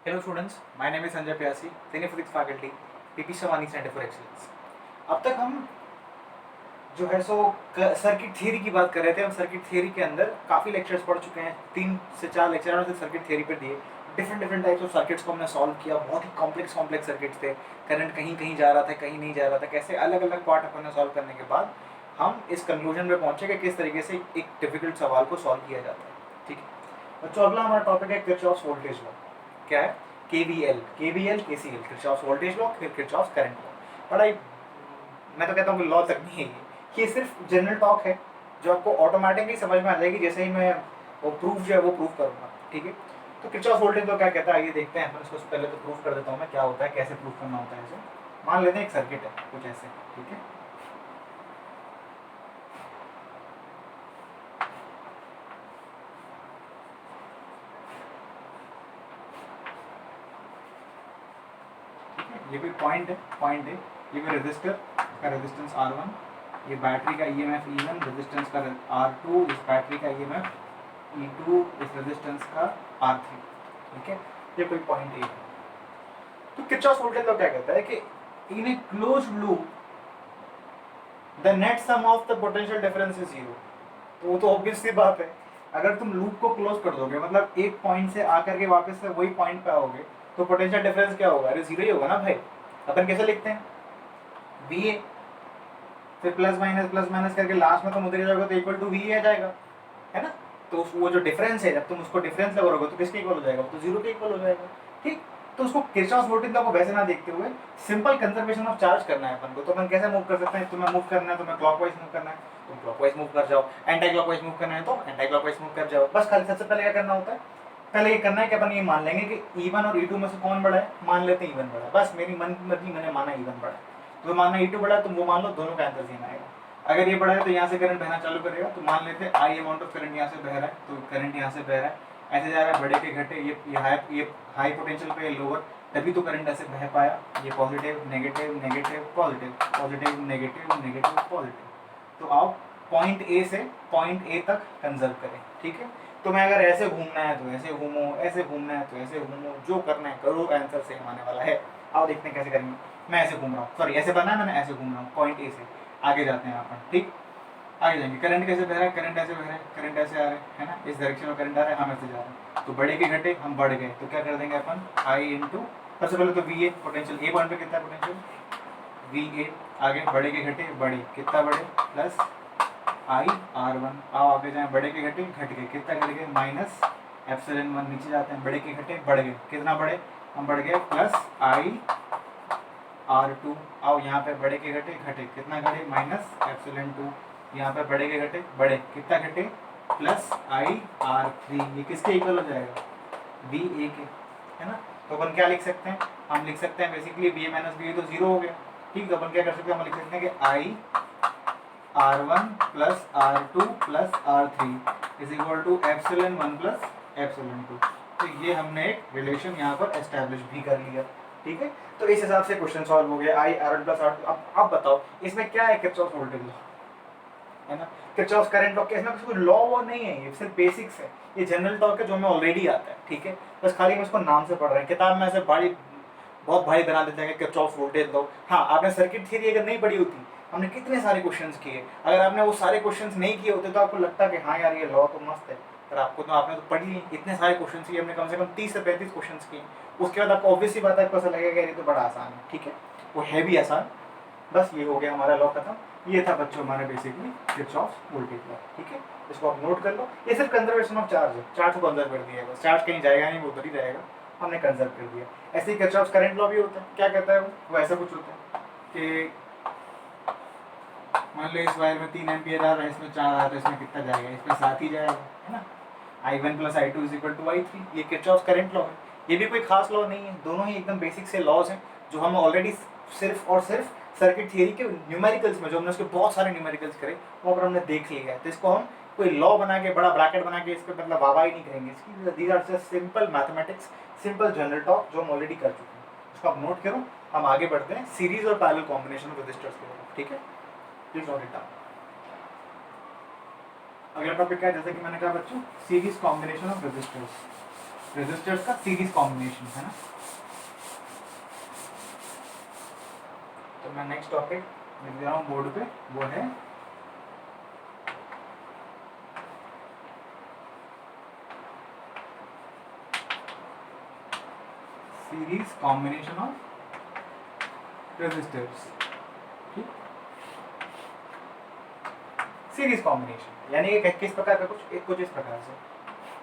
Hello students, my name is Sanjay Pyasi, Senior Physics Faculty, PP Shamani Center for Excellence। अब तक हम जो है सो सर्किट थियरी की बात कर रहे थे। हम सर्किट थियरी के अंदर काफ़ी लेक्चर्स पढ़ चुके हैं, 3 से 4 लेक्चर हमने सर्किट थियरी पर दिए। डिफरेंट टाइप्स ऑफ सर्किट्स को हमने सॉल्व किया, बहुत ही कॉम्प्लेक्स सर्किट्स थे। करंट कहीं कहीं जा रहा था, कहीं नहीं जा रहा था, कैसे अलग अलग पार्ट अपन ने सॉल्व करने के बाद हम इस कंक्लूजन में पहुंचे कि किस तरीके से एक डिफिकल्ट सवाल को सॉल्व किया जाता है। ठीक है बच्चों, अगला हमारा टॉपिक है किरचॉफ्स वोल्टेज लॉ। क्या है? KVL, KCL, Kirchhoff's voltage law, फिर किरचॉफ्स करंट लॉ। पढ़ाई मैं तो कहता हूँ कि लॉ तक नहीं है ये सिर्फ जनरल टॉक है जो आपको ऑटोमेटिकली समझ में आ जाएगी जैसे ही मैं वो प्रूफ जो है वो प्रूफ करूँगा। ठीक है, तो किरचॉफ्स वोल्टेज लॉ क्या कहता है आइए देखते हैं। अपन इसको पहले तो प्रूफ कर देता हूँ मैं, क्या होता है, कैसे प्रूफ करना होता है इसे। मान लेते हैं एक सर्किट है कुछ ऐसे। ठीक है, ये कोई पॉइंट है, ये कोई रेजिस्टर का रेजिस्टेंस R1, ये बैटरी का EMF E1, रेजिस्टेंस का R2, इस बैटरी का EMF E2, इस रेजिस्टेंस का R3। ठीक है, ये कोई पॉइंट है। तो किरचॉफ्स वोल्टेज लॉ क्या कहता है कि in a closed loop the net sum of the potential difference is 0। तो वो तो ऑब्वियस सी बात है, अगर तुम लूप को क्लोज कर दोगे मतलब एक पॉइंट से आकर के वापस से वही पॉइंट पे आओगे तो पोटेंशियल डिफरेंस क्या होगा? अरे 0 ही होगा ना भाई। अपन कैसे लिखते हैं? VA, फिर प्लस माइनस करके लास्ट में तुम उधर जाओगे तो इक्वल टू VA आ जाएगा, है ना। तो वो जो डिफरेंस है, जब तुम उसको डिफरेंस लगाओगे तो किसके इक्वल हो जाएगा? तो 0 के इक्वल हो जाएगा। ठीक, तो उसको किरचॉफ्स वोल्टेज लॉ को वैसे ना देखते हुए सिंपल कंजर्वेशन ऑफ चार्ज करना है अपन को। तो अपन कैसे मूव कर सकते हैं? तुम्हें मूव करना है, तुम्हें क्लॉकवाइज मूव करना है, तुम क्लॉकवाइज मूव कर जाओ। एंटी क्लॉकवाइज मूव करना है तो एंटी क्लॉकवाइज मूव कर जाओ। बस खाली सबसे पहले क्या करना होता है? पहले ये करना है कि अपन ये मान लेंगे कि E1 और E2 में से कौन बड़ा है। मान लेते हैं E1 बड़ा है। बस मेरी मन की मर्जी, मैंने माना E1 बड़ा है, तो मानना E2 बड़ा है, तुम वो मान लो, दोनों का आंसर सेम आएगा। अगर ये बड़ा है तो यहाँ से करंट बहना चालू करेगा, तो मान लेते हैं I अमाउंट ऑफ करंट यहाँ से बह रहा है, तो करंट यहाँ से बह रहा है, ऐसे जा रहा है, बड़े के घटे, ये हाई पोटेंशियल पे लोअर, तभी तो करंट ऐसे बह पाया। ये positive negative negative positive, positive negative negative positive. तो आप पॉइंट ए से पॉइंट ए तक कंजर्व करें। ठीक है, तो मैं अगर ऐसे घूमना है तो ऐसे घूमो, ऐसे घूमना है तो ऐसे घूमो, जो करना है करो, आंसर सेम आने वाला है। आओ देखते हैं कैसे करेंगे। मैं ऐसे घूम रहा हूँ, सॉरी ऐसे बनना है, मैंने ऐसे घूम रहा हूँ पॉइंट ए से। आगे जाते हैं अपन। ठीक, आगे जाएंगे। करंट कैसे बह रहा है? करंट ऐसे बह रहा है, करंट ऐसे आ रहा है ना, इस डायरेक्शन में करंट आ रहा है, हम ऐसे जा रहे हैं, तो बड़े के घटे हम बढ़ गए, तो क्या कर देंगे अपन? I इंटू, सबसे पहले तो VA पोटेंशियल, ए पॉइंट पे कितना पोटेंशियल VA, आगे बड़े के घटे बड़े, कितना बड़े, प्लस I R1। आओ आगे जाए, बड़े के घटे घट गए, कितना घट गए? Minus epsilon 1। नीचे जाते हैं, बड़े के घटे बढ़ गए, कितना बढ़े? हम बढ़ गए प्लस IR2। आओ यहाँ पे बड़े के घटे घटे, कितना घटे? Minus epsilon 2। यहाँ पे बड़े के घटे बड़े, कितना घटे? Plus IR3। ये किसके इक्वल हो जाएगा? VA के, है ना। तो अपन क्या लिख सकते हैं? हम लिख सकते हैं बेसिकली VA माइनस VA तो 0 हो गया। ठीक, तो अपन क्या कर सकते हैं? हम लिख सकते हैं कि IR1 plus R2 plus R3 is equal to epsilon 1 plus epsilon 2। तो ये हमने एक रिलेशन यहाँ पर एस्टेब्लिश भी कर लिया। ठीक है, तो इस हिसाब से क्वेश्चन सॉल्व हो गया। IR1 plus R2। अब आप बताओ इसमें क्या है? किरचॉफ्स वोल्टेज लॉ, है ना, किरचॉफ्स करंट लॉ। इसमें कोई लॉ वो नहीं है, ये सिर्फ बेसिक्स है, ये जनरल टॉक है जो हमें ऑलरेडी आता है। ठीक है, बस खाली हम इसको नाम से पढ़ रहे हैं। किताब में ऐसे बहुत भारी बना देते हैं कि किरचॉफ्स वोल्टेज लॉ। हाँ, आपने सर्किट थ्योरी अगर नहीं पढ़ी होती, हमने कितने सारे क्वेश्चंस किए, अगर आपने वो सारे क्वेश्चंस नहीं किए होते तो आपको लगता कि हाँ यार ये लॉ तो मस्त है, पर आपने तो पढ़ ली। इतने सारे क्वेश्चन किए हमने, कम से कम 30 से 35 क्वेश्चन किए। उसके बाद आपको ऑब्वियस सी बात है, आपको ऐसा लगेगा ये तो बड़ा आसान है। ठीक है, वो है भी आसान। बस ये हो गया हमारा लॉ खत्म। ये था बच्चों हमारा बेसिकली किरचॉफ्स वोल्टेज लॉ। ठीक है, इसको आप नोट कर लो। ये सिर्फ कंजर्वेशन ऑफ चार्ज है, चार्ज को कंजर्व कर दिया है, बस चार्ज कहीं जाएगा नहीं, वो उधर ही रहेगा, हमने कंजर्व कर दिया। ऐसे ही किरचॉफ्स करंट लॉ भी होता है। क्या कहता है वो ऐसा कुछ होता है कि मान लो इस वायर में 3 एम्पियर आ रहा है, इसमें 4 आ रहा है, तो इसमें कितना जाएगा? इसमें 7 ही जाएगा, है ना। I1 plus I2 is equal to I3। ये किरचॉफ्स करंट लॉ है। ये भी कोई खास लॉ नहीं है, दोनों ही एकदम बेसिक से लॉज हैं जो हम ऑलरेडी सिर्फ और सिर्फ सर्किट थियरी के न्यूमेरिकल्स में, जो हमने उसके बहुत सारे न्यूमेरिकल्स करे, वो अगर हमने देख लिया है, तो इसको हम कोई लॉ बना के, बड़ा ब्रैकेट बना के इस पर मतलब वाह ही नहीं करेंगे इसकी। These are just simple mathematics, simple general talk जो हम ऑलरेडी कर चुके हैं। इसको आप नोट करो। हम आगे बढ़ते हैं सीरीज और पैरेलल कॉम्बिनेशन ऑफ रेजिस्टर्स की तरफ। ठीक है, प्लीज नोट इट डाउन। अगला टॉपिक क्या है? जैसे कि मैंने कहा बच्चों, series combination of resistors. Resistors का सीरीज कॉम्बिनेशन, है ना। तो मैं नेक्स्ट टॉपिक लिख दे रहा हूँ बोर्ड पे, वो है सीरीज कॉम्बिनेशन ऑफ रेजिस्टर्स। ठीक, सीरीज कॉम्बिनेशन यानी कि किस प्रकार का, कुछ इस प्रकार से।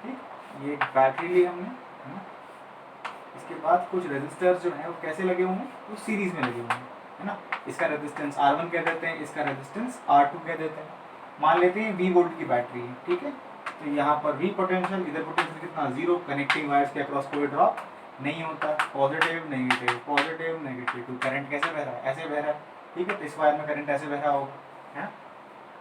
ठीक, ये एक बैटरी ली हमने, है ना। इसके बाद कुछ रेजिस्टर्स जो हैं वो कैसे लगे हुए हैं, वो सीरीज में लगे हुए हैं, है ना। इसका रेजिस्टेंस R1 कह देते हैं, इसका रेजिस्टेंस R2 कह देते हैं। मान लेते हैं V वोल्ट की बैटरी है, ठीक है। तो यहाँ पर V पोटेंशियल, इधर पोटेंशियल कितना, 0। कनेक्टिंग वायर्स के अक्रॉस कोई ड्रॉप नहीं होता, पॉजिटिव नेगेटिव पॉजिटिव नेगेटिव। तो करंट कैसे बह रहा है, ऐसे बह रहा है, ठीक है। तो इस वायर में करंट ऐसे बह रहा होगा, है।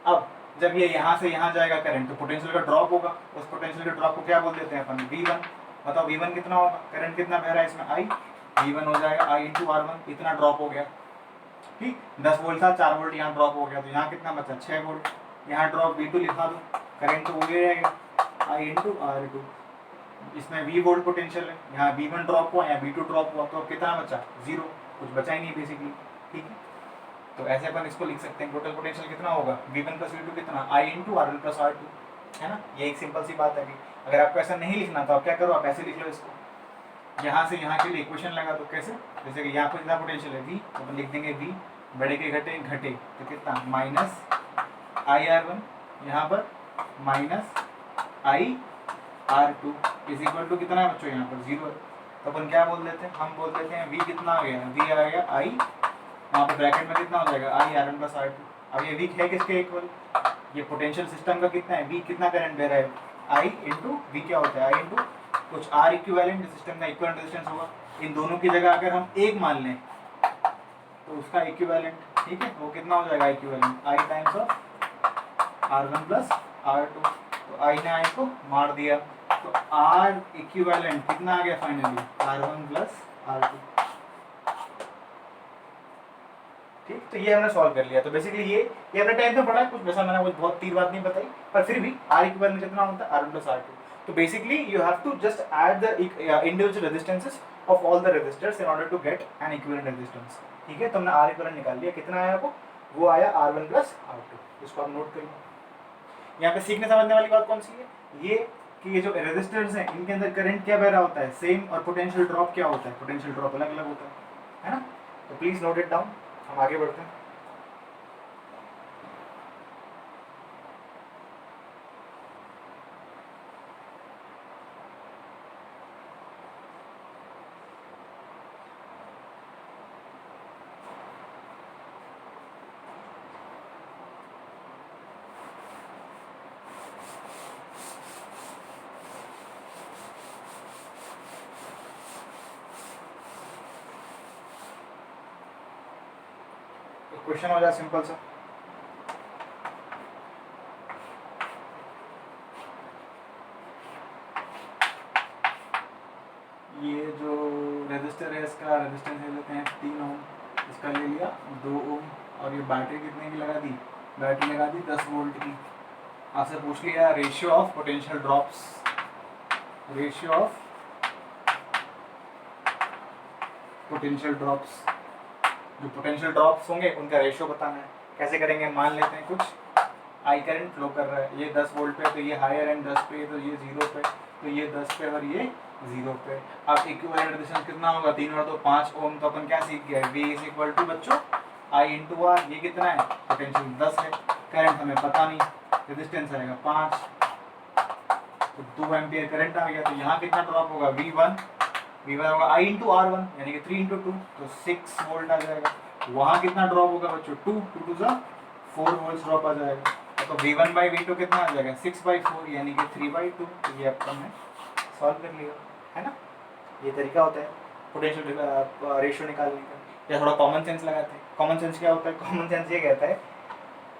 अब जब ये यहाँ से यहाँ जाएगा करंट, तो पोटेंशियल का ड्रॉप होगा। उस पोटेंशियल के ड्रॉप को क्या बोल देते हैं अपन, V1। बताओ V1 कितना होगा, करंट कितना बह रहा है इसमें, I। V1 हो जाएगा I इंटू R1, इतना ड्रॉप हो गया। ठीक, 10 वोल्ट था, 4 वोल्ट यहाँ ड्रॉप हो गया, तो यहाँ कितना बचा, 6 वोल्ट। यहाँ ड्रॉप V2 लिखा दो, करंट तो वही रहेगा I इंटू R2। इसमें V वोल्ट पोटेंशियल है, यहाँ V1 ड्रॉप हुआ, यहाँ V2 ड्रॉप हुआ, तो कितना बचा, 0। कुछ बचा ही नहीं बेसिकली, ठीक है। तो ऐसे अपन इसको लिख सकते हैं, टोटल पोटेंशियल कितना होगा, V1 प्लस V2 कितना, I into R1 plus R2, है ना। ये एक सिंपल सी बात है कि अगर आपको ऐसा नहीं लिखना तो आप क्या करो, आप ऐसे लिख लो इसको, यहाँ से यहाँ के लिए इक्वेशन लगा दो। कैसे, जैसे कि यहाँ पर कितना पोटेंशियल है V, तो अपन लिख देंगे V बड़े के घटे घटे, तो कितना, माइनस IR1, यहाँ पर minus IR2 is equal to कितना है बच्चों, यहाँ पर 0 है। तो अपन क्या बोल देते हैं, हम बोल देते हैं V कितना आ गया, V आ गया I, वहाँ पर ब्रैकेट में कितना हो जाएगा, IR1 प्लस R2। अब ये V है किसके इक्वल, ये पोटेंशियल सिस्टम का कितना है, V कितना करंट दे रहा है, I इंटू V क्या होता है, I इंटू कुछ R इक्विवेलेंट, सिस्टम का इक्विवेलेंट रेजिस्टेंस होगा। इन दोनों की जगह अगर हम एक मान लें तो उसका इक्विवेलेंट, ठीक है, वो कितना हो जाएगा, equivalent I times of R1 plus R2। तो I ने I को मार दिया, तो R इक्विवेलेंट कितना आ गया फाइनली, R1 प्लस R2। ठीक, तो ये हमने सॉल्व कर लिया। तो बेसिकली ये अपने टाइम में पढ़ा है, कुछ वैसा मैंने कुछ बहुत तीर बात नहीं बताई, पर फिर भी R इक्विवेलेंट कितना होता है, R1 प्लस R2। तो basically you have to just add the individual resistances of all the resistors in order to get an equivalent resistance. ठीक है, तो हमने R इक्विवेलेंट निकाल लिया, कितना आया आपको, वो आया R1 प्लस R2। इसको आप नोट करिए। यहाँ पे सीखने समझने वाली बात कौन सी है, ये कि ये जो रेजिस्टर्स हैं इनके अंदर करंट क्या बह रहा होता है सेम, और पोटेंशियल ड्रॉप क्या होता है, पोटेंशियल ड्रॉप अलग अलग होता है ना। तो प्लीज नोट इट डाउन, हम आगे बढ़ते हैं। क्वेश्चन हो जाए सिंपल सा, ये जो रेजिस्टर है इसका रेजिस्टेंस ले लेते हैं 3 ओम, इसका ले लिया 2 ओम, और ये बैटरी कितने की लगा दी, बैटरी लगा दी 10 वोल्ट की। आपसे पूछ लिया ratio of potential drops, ratio of potential drops, जो पोटेंशियल ड्रॉप्स होंगे उनका रेशियो बताना है। कैसे करेंगे, मान लेते हैं कुछ आई करंट फ्लो कर रहा है, ये 10 वोल्ट पे, तो ये हायर एंड 10 पे, तो ये 0 पे, तो ये 10 पे और ये 0 पे। अब इक्विवेलेंट रेजिस्टेंस कितना होगा, 3 और 2 5 ओम। तो अपन क्या सीख गए, V इज इक्वल टू बच्चों I इंटू आर। ये कितना है, पोटेंशियल 10 है, करंट हमें पता नहीं, रेजिस्टेंस आएगा 5, तो 2 एम्पियर करंट आ गया। तो यहाँ कितना ड्रॉप होगा, V1 होगा I इंटू R1 यानी कि 3 इंटू 2, तो 6 वोल्ट आ जाएगा। वहाँ कितना ड्रॉप होगा बच्चों, 2 टू 4 वोल्ट ड्रॉप आ जाएगा। तो V1/V2 कितना आ जाएगा, 6/4 यानी कि 3/2। तो ये अपन ने सॉल्व कर लिया, है ना। ये तरीका होता है पोटेंशियल रेशियो निकालने का। या थोड़ा कॉमन सेंस लगाते हैं। कॉमन सेंस क्या होता है, कॉमन सेंस ये कहता है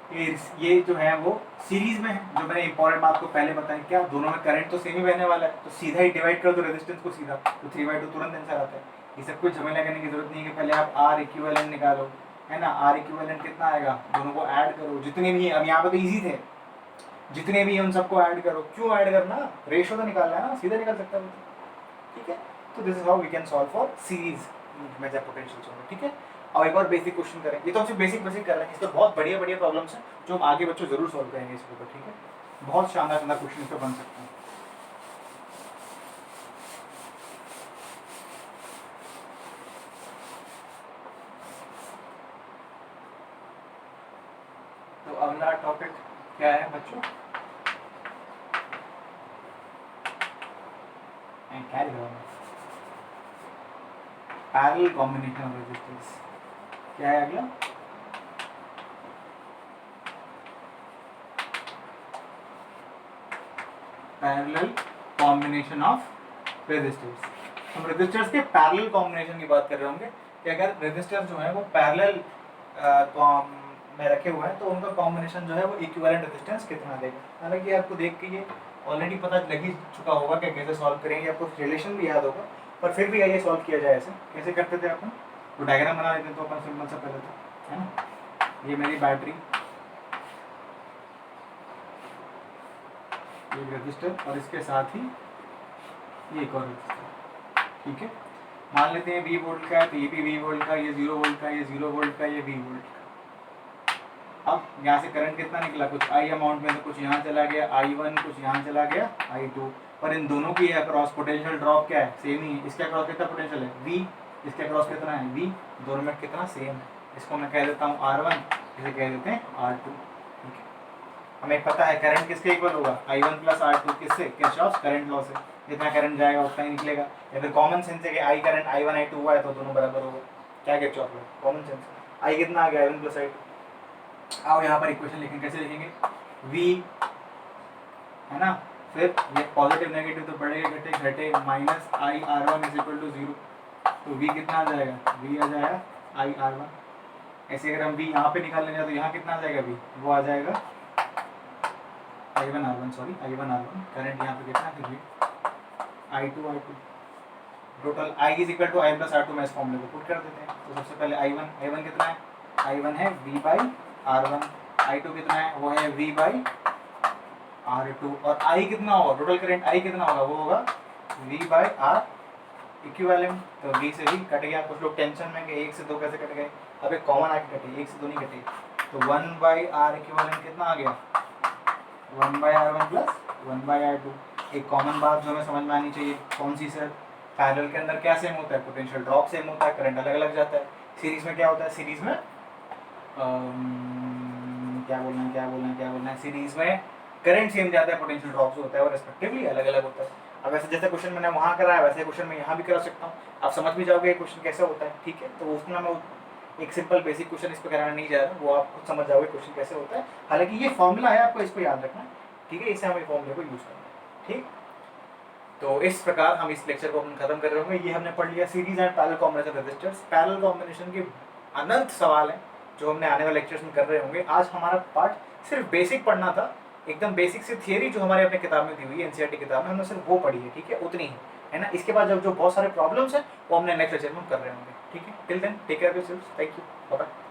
कि ये जो है वो सीरीज में है, जो मैंने इंपॉर्टेंट बात को पहले बताया, क्या दोनों में करंट तो सेम ही बहने वाला है, तो सीधा ही डिवाइड कर दो रेजिस्टेंस को सीधा, तो 3/2 तुरंत आंसर आता है। ये सब कुछ झमेला करने की जरूरत नहीं है कि पहले आप R इक्विवेलेंट निकालो, है ना। R इक्विवेलेंट कितना आएगा, दोनों को ऐड करो, जितने भी अब यहाँ पे तो ईजी थे, जितने भी उन सबको ऐड करो। क्यों ऐड करना, रेशियो तो निकालना है ना, सीधा निकल सकता है। ठीक है। तो this is how we can solve for series major potentials होंगे, ठीक है। अब एक और बेसिक क्वेश्चन करें, ये तो हम सिर्फ बेसिक कर रहे हैं, इसमें बहुत बढ़िया बढ़िया प्रॉब्लम्स हैं जो हम आगे बच्चों जरूर सॉल्व करेंगे इसके ऊपर, ठीक है। बहुत शानदार शानदार क्वेश्चन इस पर बन सकते हैं। तो अगला टॉपिक क्या है बच्चों? Parallel combination of resistance. क्या है अगला? Parallel combination of resistors. हम रेजिस्टर्स के पैरेलल कॉम्बिनेशन की बात कर रहे होंगे कि अगर रेजिस्टर्स जो है वो पैरेलल में रखे हुए हैं तो उनका कॉम्बिनेशन जो है वो इक्विवेलेंट रेजिस्टेंस कितना देगा। हालांकि आपको देख के ये ऑलरेडी पता लग ही चुका होगा कि कैसे सॉल्व करेंगे, आपको रिलेशन भी याद होगा, पर फिर भी आइए सॉल्व किया जाए। ऐसे कैसे करते थे अपन? तो डायग्राम बना लेते तो अपन सिंपल सा पहले तो, है ना। ये मेरी बैटरी, ये रजिस्टर और इसके साथ ही ये एक और रजिस्टर, ठीक है। मान लेते हैं 20 वोल्ट का है तो ये भी 20 वोल्ट का, ये 0 वोल्ट का, ये 0 वोल्ट का, ये 20 वोल्ट का। अब यहाँ से करंट कितना निकला? कुछ आई अमाउंट में, तो कुछ यहाँ चला गया I1, कुछ यहाँ चला गया I2, पर इन दोनों की अक्रॉस पोटेंशियल ड्रॉप क्या है? सेम ही है। इसके अक्रॉस कितना पोटेंशियल है? V, इसके अक्रॉस कितना है? V, दोनों में कितना? सेम है। इसको मैं कह देता हूँ R1, इसे कह देते हैं R2, ठीक है। हमें पता है करंट किसके इक्वल होगा? I1 प्लस R2, किससे? किरचॉफ करंट लॉ से। जितना करंट जाएगा उतना ही निकलेगा। या फिर कॉमन सेंस है कि I करंट I1 I2 हुआ है तो दोनों बराबर होगा। क्या किरचॉफ है? Common sense. I कितना आ गया? I1 plus I2। आओ यहाँ पर इक्वेशन लिखेंगे। कैसे लिखेंगे? V, है ना, फिर ये पॉजिटिव नेगेटिव तो बढ़ेगा, घटे घटे, minus I R1 is equal to 0। तो V कितना आ जाएगा? V आ जाएगा I R1। ऐसे अगर हम V यहाँ पे निकालने जाए तो यहाँ कितना आ जाएगा? V वो आ जाएगा I1 R1, sorry I1 R1। Current यहाँ पे कितना है? I2 I2। Total I is equal to I plus R2 में इस फॉर्मूले को पुट कर देते हैं। तो सबसे पहले I1 कितना है? I1 है V बाई R1। I2 कितना है? वो है V बाई R2। और I कितना होगा? टोटल करंट I कितना होगा? वो होगा V बाई R इक्विवेलेंट। तो V से V कट गया। कुछ लोग टेंशन में कि 1 से 2 कैसे कट गए? अब एक कॉमन आके कटे, 1 से 2 नहीं कटे। तो 1 बाई R इक्विवेलेंट कितना आ गया? 1 by R1 plus 1 by R2। एक कॉमन बात जो हमें समझ में आनी चाहिए, कौन सी सर? पैरेलल के अंदर क्या सेम होता है? पोटेंशियल ड्रॉप सेम होता है, करंट अलग अलग जाता है। सीरीज में क्या होता है? सीरीज में क्या बोलना है, सीरीज में करंट सेम जाता है, पोटेंशियल ड्रॉप जो होता है वो रेस्पेक्टिवली अलग अलग होता है। अब वैसे जैसे क्वेश्चन मैंने वहाँ कराया वैसे क्वेश्चन मैं यहाँ भी करा सकता हूँ। आप समझ भी जाओगे ये क्वेश्चन कैसे होता है, ठीक है। तो उसमें मैं एक सिंपल बेसिक क्वेश्चन इस पर कराना नहीं जा रहा, वो आप खुद समझ जाओगे क्वेश्चन कैसे होता है। हालांकि ये फॉर्मूला है, आपको इसको याद रखना, ठीक है। इसे हमें फॉर्मूले को यूज करना है, ठीक। तो इस प्रकार हम इस लेक्चर को अपन खत्म कर रहे होंगे। ये हमने पढ़ लिया series and parallel combination resistors. Parallel combination के अनंत सवाल हैं जो हमने आने वाले लेक्चर्स में कर रहे होंगे। आज हमारा पार्ट सिर्फ बेसिक पढ़ना था, एकदम बेसिक सी थियरी जो हमारे अपने किताब में दी हुई है, एनसीईआरटी किताब में, हमने सिर्फ वो पढ़ी है, ठीक है, उतनी ही, है ना। इसके बाद जो बहुत सारे प्रॉब्लम्स हैं वो हमने नेक्स्ट लेक्चर में कर रहे होंगे, ठीक है। Till then take care of yourself, thank you, bye bye.